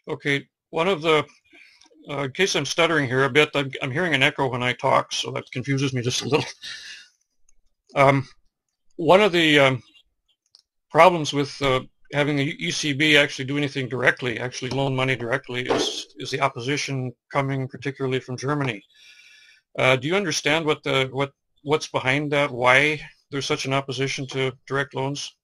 Okay, one of the, in case I'm stuttering here a bit, I'm hearing an echo when I talk, so that confuses me just a little. Um, One of the problems with having the ECB actually do anything directly, actually loan money directly, is the opposition coming particularly from Germany. Do you understand what's behind that? Why there's such an opposition to direct loans?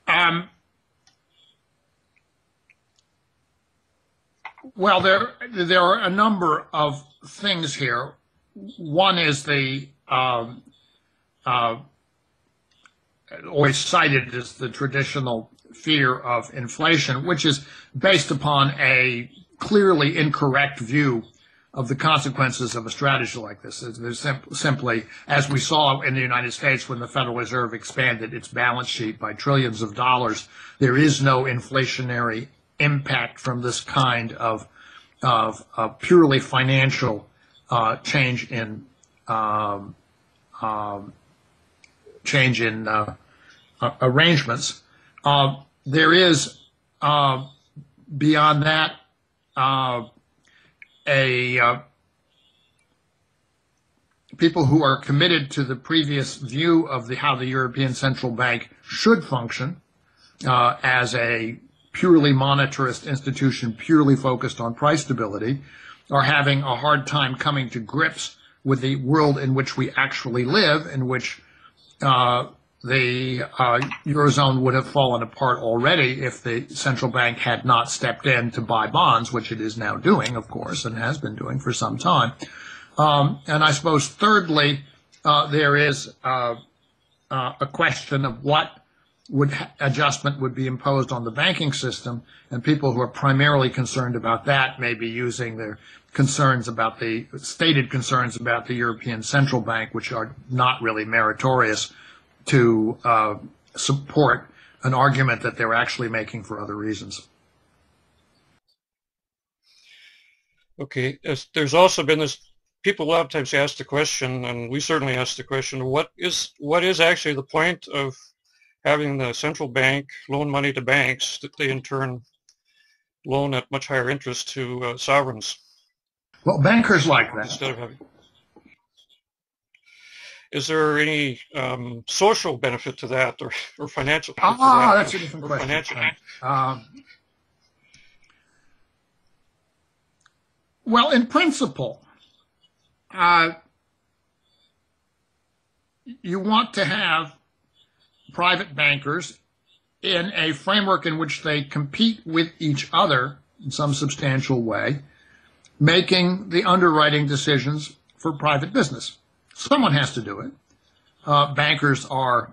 Um, well, there are a number of things here. One is the uh, always cited as the traditional fear of inflation, which is based upon a clearly incorrect view of the consequences of a strategy like this. There's simply, as we saw in the United States when the Federal Reserve expanded its balance sheet by trillions of dollars, there is no inflationary impact from this kind of purely financial change in arrangements. There is beyond that a people who are committed to the previous view of how the European Central Bank should function as a purely monetarist institution, purely focused on price stability, are having a hard time coming to grips with the world in which we actually live, in which the Eurozone would have fallen apart already if the central bank had not stepped in to buy bonds, which it is now doing, of course, and has been doing for some time. And I suppose, thirdly, there is a question of what adjustment would be imposed on the banking system, and people who are primarily concerned about that may be using their concerns about the stated concerns about the European Central Bank, which are not really meritorious, to support an argument that they're actually making for other reasons. Okay, there's also been this, people a lot of times ask the question, and we certainly ask the question, what is actually the point of having the central bank loan money to banks that they in turn loan at much higher interest to sovereigns? Well, bankers like that. Instead of having, is there any social benefit to that, or financial benefit to that? That's a different question. Well, in principle, you want to have private bankers in a framework in which they compete with each other in some substantial way, making the underwriting decisions for private business. Someone has to do it. Bankers are,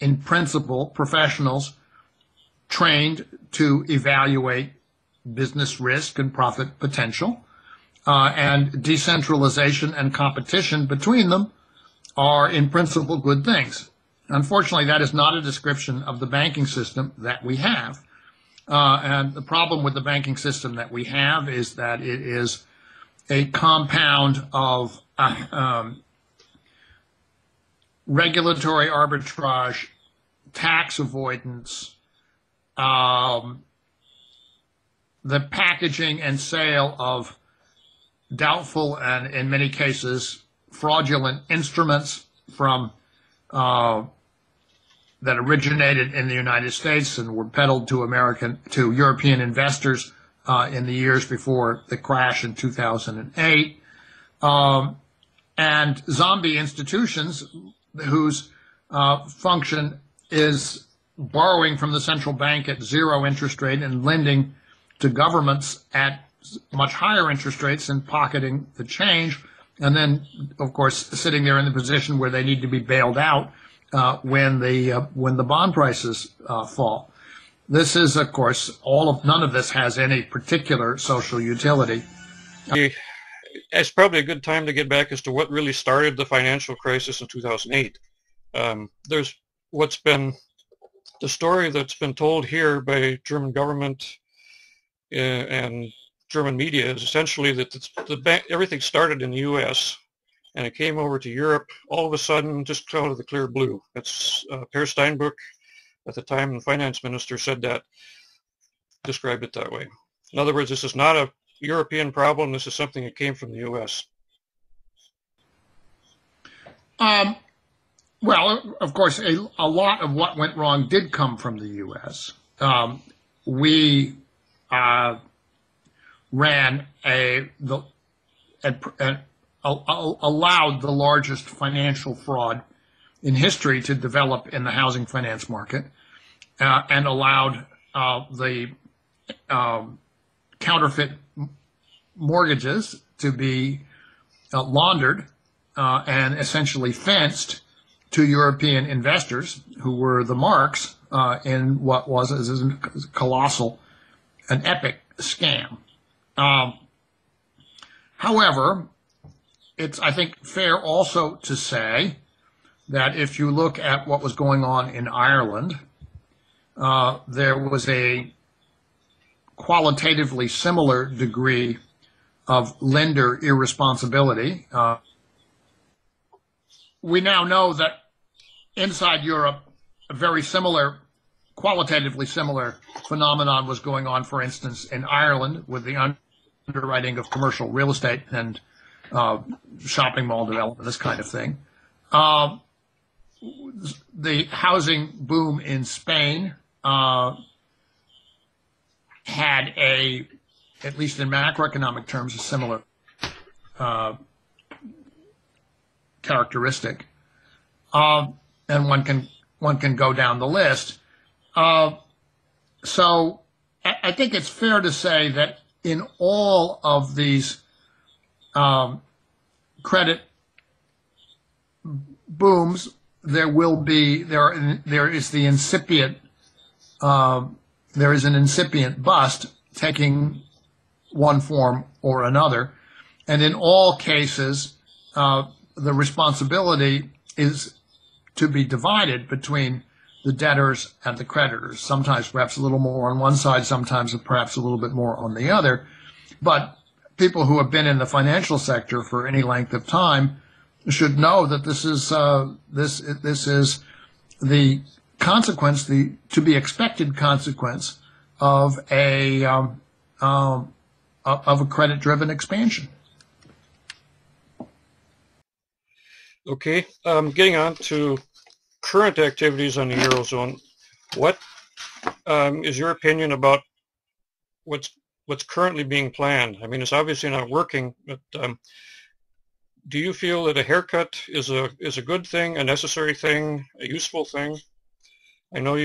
in principle, professionals trained to evaluate business risk and profit potential, and decentralization and competition between them are, in principle, good things. Unfortunately, that is not a description of the banking system that we have. And the problem with the banking system that we have is that it is a compound of regulatory arbitrage, tax avoidance, the packaging and sale of doubtful and, in many cases, fraudulent instruments from that originated in the United States and were peddled to European investors in the years before the crash in 2008, and zombie institutions whose function is borrowing from the central bank at zero interest rate and lending to governments at much higher interest rates and pocketing the change, and then, of course, sitting there in the position where they need to be bailed out when the bond prices fall. This is, of course, none of this has any particular social utility. It's probably a good time to get back as to what really started the financial crisis in 2008. There's what's been the story that's been told here by German government and German media is essentially that everything started in the U.S. and it came over to Europe all of a sudden, just out of the clear blue. That's Per Steinbrück, at the time the finance minister, said that. described it that way. In other words, this is not a European problem. This is something that came from the U.S. Well, of course, a lot of what went wrong did come from the U.S. We ran allowed the largest financial fraud in history to develop in the housing finance market, and allowed the counterfeit mortgages to be laundered and essentially fenced to European investors who were the marks in what was a colossal, an epic scam. However, it's, I think, fair also to say that if you look at what was going on in Ireland, there was a qualitatively similar degree of lender irresponsibility. We now know that inside Europe, a very similar, qualitatively similar phenomenon was going on, for instance, in Ireland with the underwriting of commercial real estate and shopping mall development, this kind of thing. The housing boom in Spain had at least in macroeconomic terms, a similar characteristic. And one can go down the list. So I think it's fair to say that in all of these credit booms, there is an incipient bust taking one form or another, and in all cases, the responsibility is to be divided between the debtors and the creditors. Sometimes perhaps a little more on one side, sometimes perhaps a little bit more on the other. But people who have been in the financial sector for any length of time should know that this is the consequence, the to be expected consequence of a credit-driven expansion. Okay, getting on to current activities on the Eurozone, what is your opinion about what's currently being planned? I mean, it's obviously not working, but do you feel that a haircut is a good thing, a necessary thing, a useful thing? I know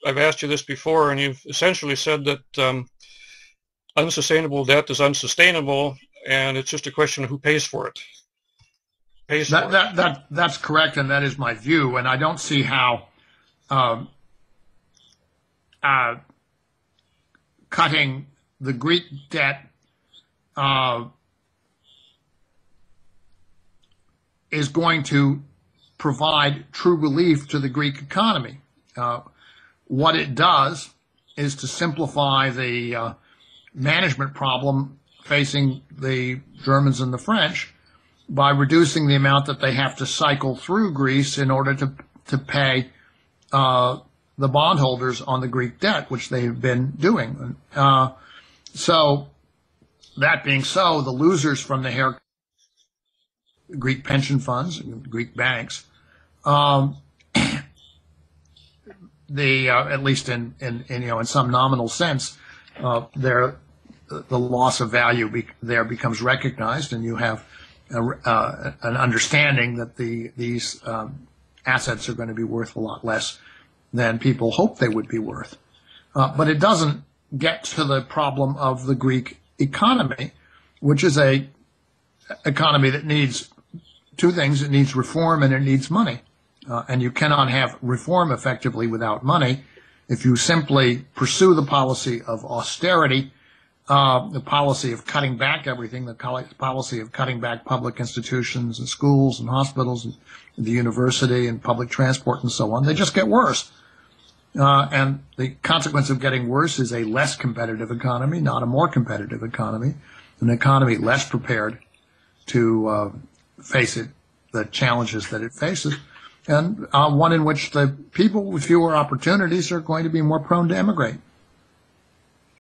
I've asked you this before, and you've essentially said that unsustainable debt is unsustainable, and it's just a question of who pays for it. That's correct, and that is my view. And I don't see how cutting the Greek debt is going to provide true relief to the Greek economy. What it does is to simplify the management problem facing the Germans and the French by reducing the amount that they have to cycle through Greece in order to pay the bondholders on the Greek debt, which they've been doing. So that being so, the losers from the haircut, Greek pension funds, Greek banks, at least in some nominal sense, the loss of value there becomes recognized, and you have an understanding that these assets are going to be worth a lot less than people hope they would be worth. But it doesn't get to the problem of the Greek economy, which is a economy that needs two things. It needs reform and it needs money. And you cannot have reform effectively without money. If you simply pursue the policy of austerity, the policy of cutting back everything, the policy of cutting back public institutions and schools and hospitals and the university and public transport and so on, they just get worse. And the consequence of getting worse is a less competitive economy, not a more competitive economy, an economy less prepared to face the challenges that it faces, and one in which the people with fewer opportunities are going to be more prone to emigrate.